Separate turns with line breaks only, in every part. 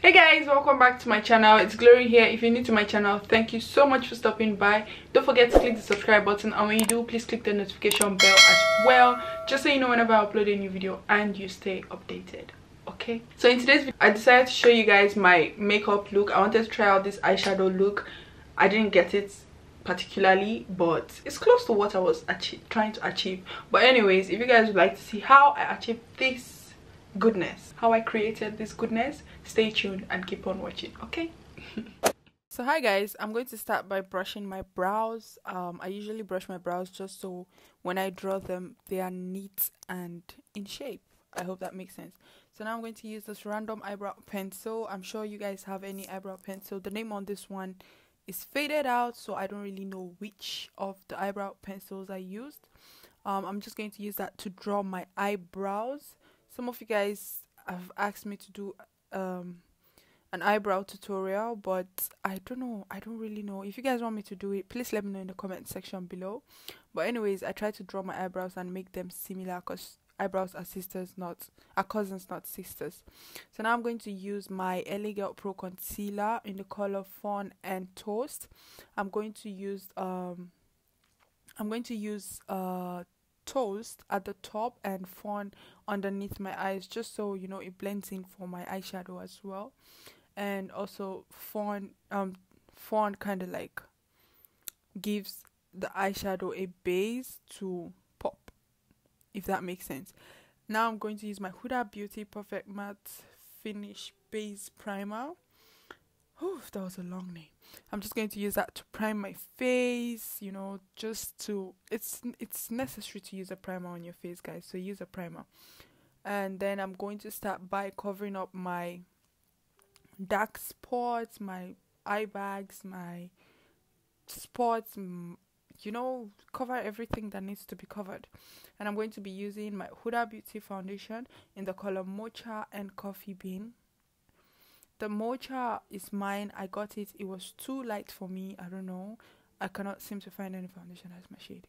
Hey guys, welcome back to my channel. It's Glory here. If you're new to my channel, thank you so much for stopping by. Don't forget to click the subscribe button, and when you do, please click the notification bell as well, just so you know whenever I upload a new video and you stay updated. Okay, so in today's video I decided to show you guys my makeup look. I wanted to try out this eyeshadow look. I didn't get it particularly, but it's close to what I was trying to achieve. But anyways, if you guys would like to see how I achieved this goodness, how I created this goodness, stay tuned and keep on watching. Okay. So hi guys, I'm going to start by brushing my brows. I usually brush my brows just so when I draw them they are neat and in shape. I hope that makes sense. So now I'm going to use this random eyebrow pencil. I'm sure you guys have any eyebrow pencil. The name on this one is faded out, so I don't really know which of the eyebrow pencils I used. I'm just going to use that to draw my eyebrows. Some of you guys have asked me to do an eyebrow tutorial, but I don't know. I don't really know. If you guys want me to do it, please let me know in the comment section below. But anyways, I try to draw my eyebrows and make them similar because eyebrows are cousins, not sisters. So now I'm going to use my LA Girl Pro concealer in the color Fawn and Toast. I'm going to use Toast at the top and Fawn underneath my eyes, just so you know it blends in for my eyeshadow as well. And also Fawn kind of like gives the eyeshadow a base to pop, if that makes sense. Now I'm going to use my Huda Beauty Perfect Matte Finish Base Primer. Oh, that was a long name. I'm just going to use that to prime my face, you know, just to, it's necessary to use a primer on your face, guys, so use a primer. And then I'm going to start by covering up my dark spots, my eye bags, my spots, you know, cover everything that needs to be covered. And I'm going to be using my Huda Beauty foundation in the color Mocha and Coffee Bean. The Mocha is mine. I got it. It was too light for me. I don't know. I cannot seem to find any foundation that's my shade.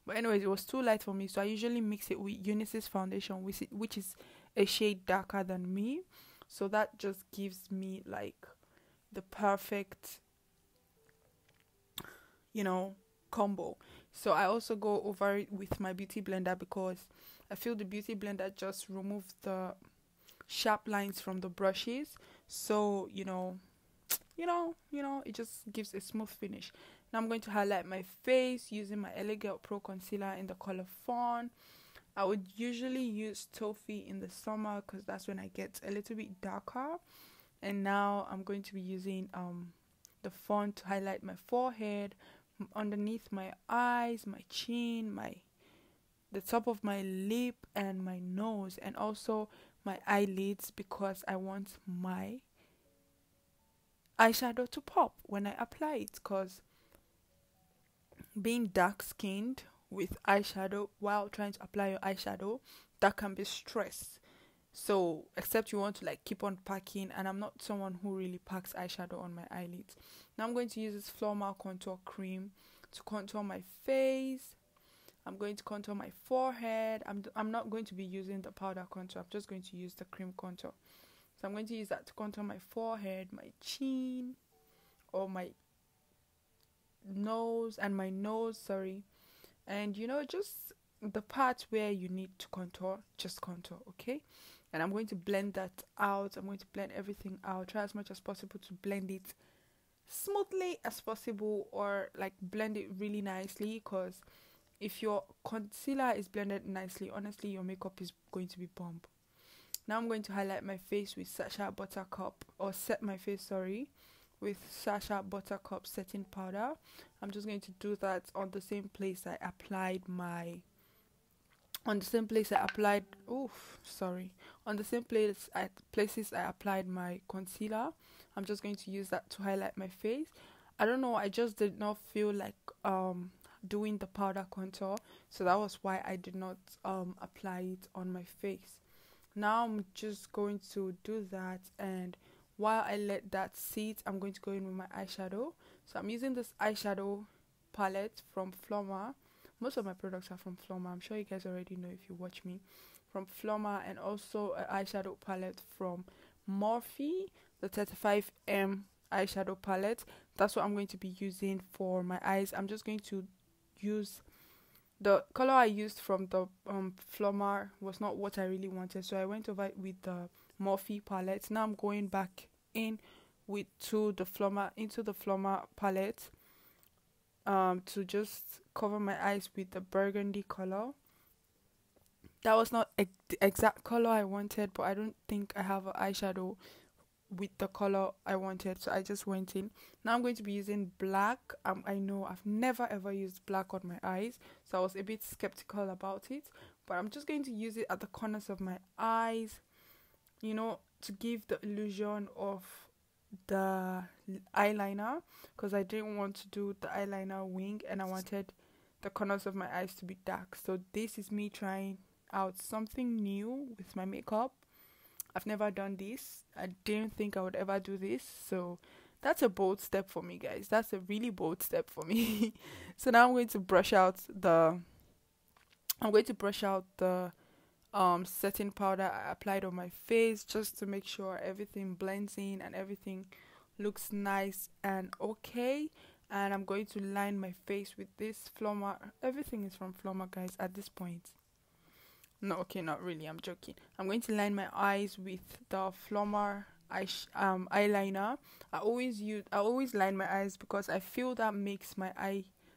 But anyways, it was too light for me. So I usually mix it with Eunice's foundation, which is a shade darker than me. So that just gives me like the perfect, you know, combo. So I also go over it with my beauty blender because I feel the beauty blender just removes the sharp lines from the brushes, so you know it just gives a smooth finish. Now I'm going to highlight my face using my LA Girl Pro concealer in the color Fawn. I would usually use Toffee in the summer because that's when I get a little bit darker. And now I'm going to be using the Fawn to highlight my forehead, underneath my eyes, my chin, the top of my lip and my nose, and also my eyelids, because I want my eyeshadow to pop when I apply it, because being dark skinned with eyeshadow while trying to apply your eyeshadow, that can be stress. So except you want to like keep on packing, and I'm not someone who really packs eyeshadow on my eyelids. Now I'm going to use this FLORMAR contour cream to contour my face. I'm going to contour my forehead. I'm not going to be using the powder contour. I'm just going to use the cream contour. So I'm going to use that to contour my forehead, my chin, or my nose, sorry. And you know, just the part where you need to contour, just contour, okay? And I'm going to blend that out. I'm going to blend everything out. Try as much as possible to blend it smoothly as possible, or like blend it really nicely, because if your concealer is blended nicely, honestly, your makeup is going to be bomb. Now I'm going to highlight my face with SACHA Buttercup, or set my face, sorry, with SACHA Buttercup setting powder. I'm just going to do that on the same place I applied my, places I applied my concealer. I'm just going to use that to highlight my face. I don't know, I just did not feel like doing the powder contour, so that was why I did not apply it on my face. Now I'm just going to do that, and while I let that sit, I'm going to go in with my eyeshadow. So I'm using this eyeshadow palette from FLORMAR. Most of my products are from FLORMAR. I'm sure you guys already know if you watch me. From FLORMAR, and also an eyeshadow palette from MORPHE. the 35M eyeshadow palette. That's what I'm going to be using for my eyes. I'm just going to use the color I used from the FLORMAR was not what I really wanted, so I went over with the MORPHE palette. Now I'm going back in into the FLORMAR palette to just cover my eyes with the burgundy color. That was not the exact color I wanted, but I don't think I have an eyeshadow with the color I wanted, so I just went in. Now I'm going to be using black. I know I've never ever used black on my eyes, so I was a bit skeptical about it, but I'm just going to use it at the corners of my eyes, you know, to give the illusion of the eyeliner, because I didn't want to do the eyeliner wing and I wanted the corners of my eyes to be dark. So this is me trying out something new with my makeup. I've never done this. I didn't think I would ever do this, so that's a bold step for me, guys. That's a really bold step for me. So now I'm going to brush out the setting powder I applied on my face, just to make sure everything blends in and everything looks nice and okay. And I'm going to line my face with this FLORMAR. Everything is from FLORMAR, guys, at this point. No, okay, not really, I'm joking. I'm going to line my eyes with the FLORMAR eyeliner. I always line my eyes because I feel that makes my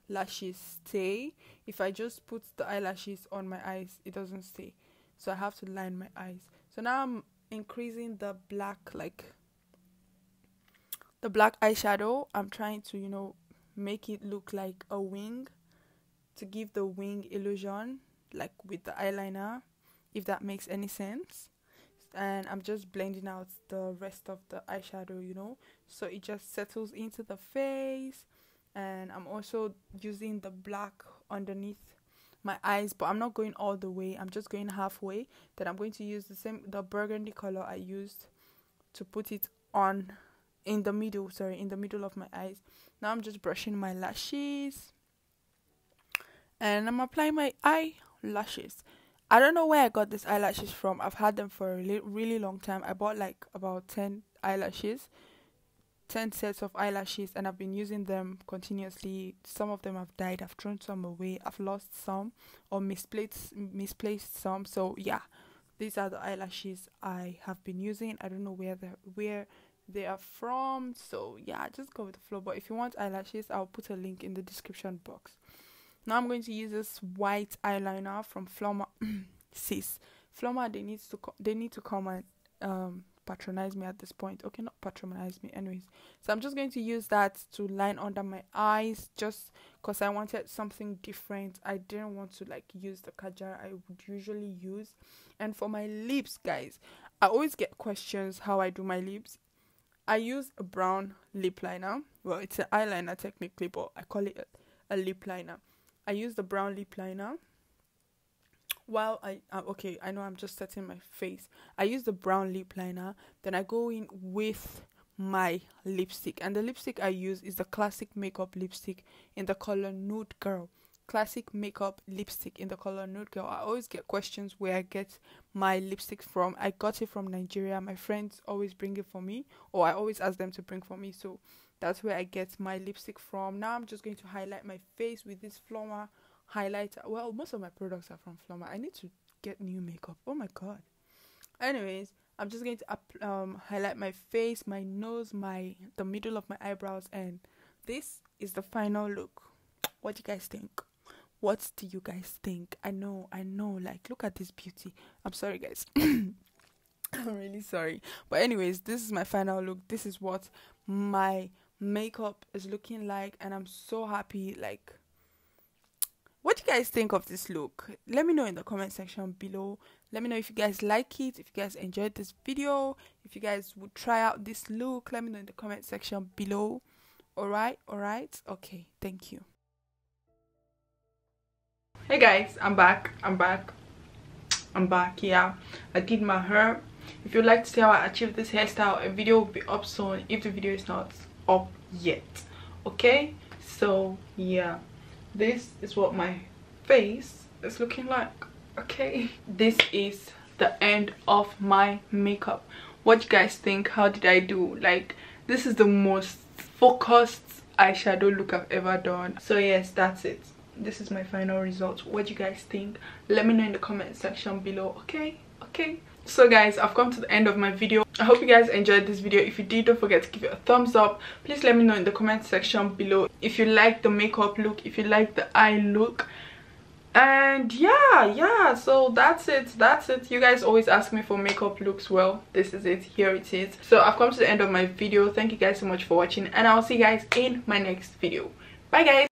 eyelashes stay. If I just put the eyelashes on my eyes, it doesn't stay. So I have to line my eyes. So now I'm increasing the black, like the black eyeshadow. I'm trying to, you know, make it look like a wing, to give the wing illusion, like with the eyeliner, if that makes any sense. And I'm just blending out the rest of the eyeshadow, you know, so it just settles into the face. And I'm also using the black underneath my eyes, but I'm not going all the way, I'm just going halfway. Then I'm going to use the burgundy color I used to put it on in the middle of my eyes. Now I'm just brushing my lashes and I'm applying my eyelashes. I don't know where I got these eyelashes from. I've had them for a really long time. I bought like about 10 sets of eyelashes, and I've been using them continuously. Some of them have died. I've thrown some away. I've lost some or misplaced some. So yeah, these are the eyelashes I have been using. I don't know where they are from. So yeah, just go with the flow. But if you want eyelashes, I'll put a link in the description box. Now I'm going to use this white eyeliner from FLORMAR. Sis, FLORMAR, they need to come and patronize me at this point. Okay, not patronize me, anyways. So I'm just going to use that to line under my eyes, just because I wanted something different. I didn't want to like use the kajal I would usually use. And for my lips, guys, I always get questions how I do my lips. I use a brown lip liner. Well, it's an eyeliner technically, but I call it a lip liner. I use the brown lip liner. While okay, I know I'm just setting my face. I use the brown lip liner, then I go in with my lipstick, and the lipstick I use is the Classic Makeup lipstick in the color Nude Girl. Classic Makeup lipstick in the color Nude Girl. I always get questions where I get my lipstick from. I got it from Nigeria. My friends always bring it for me, or I always ask them to bring for me. So that's where I get my lipstick from. Now I'm just going to highlight my face with this FLORMAR highlighter. Well, most of my products are from FLORMAR. I need to get new makeup. Oh my god. Anyways, I'm just going to highlight my face, my nose, the middle of my eyebrows, and this is the final look. What do you guys think? What do you guys think? I know, like, look at this beauty. I'm sorry, guys. I'm really sorry. But anyways, this is my final look. This is what my makeup is looking like, and I'm so happy. Like, what do you guys think of this look? Let me know in the comment section below. Let me know if you guys like it, if you guys enjoyed this video, if you guys would try out this look. Let me know in the comment section below. Alright, okay, thank you. Hey guys, I'm back. Yeah, I did my hair. If you'd like to see how I achieved this hairstyle, a video will be up soon if the video is not up yet. Okay, so yeah, this is what my face is looking like. Okay, this is the end of my makeup. what you guys think. How did I do? Like, this is the most focused eyeshadow look I've ever done. So yes, that's it. This is my final result. What do you guys think? Let me know in the comment section below. Okay. So guys, I've come to the end of my video. I hope you guys enjoyed this video. If you did, don't forget to give it a thumbs up. Please let me know in the comment section below if you like the makeup look, if you like the eye look. And yeah, so that's it. You guys always ask me for makeup looks. Well, this is it. Here it is. So I've come to the end of my video. Thank you guys so much for watching, and I'll see you guys in my next video. Bye guys.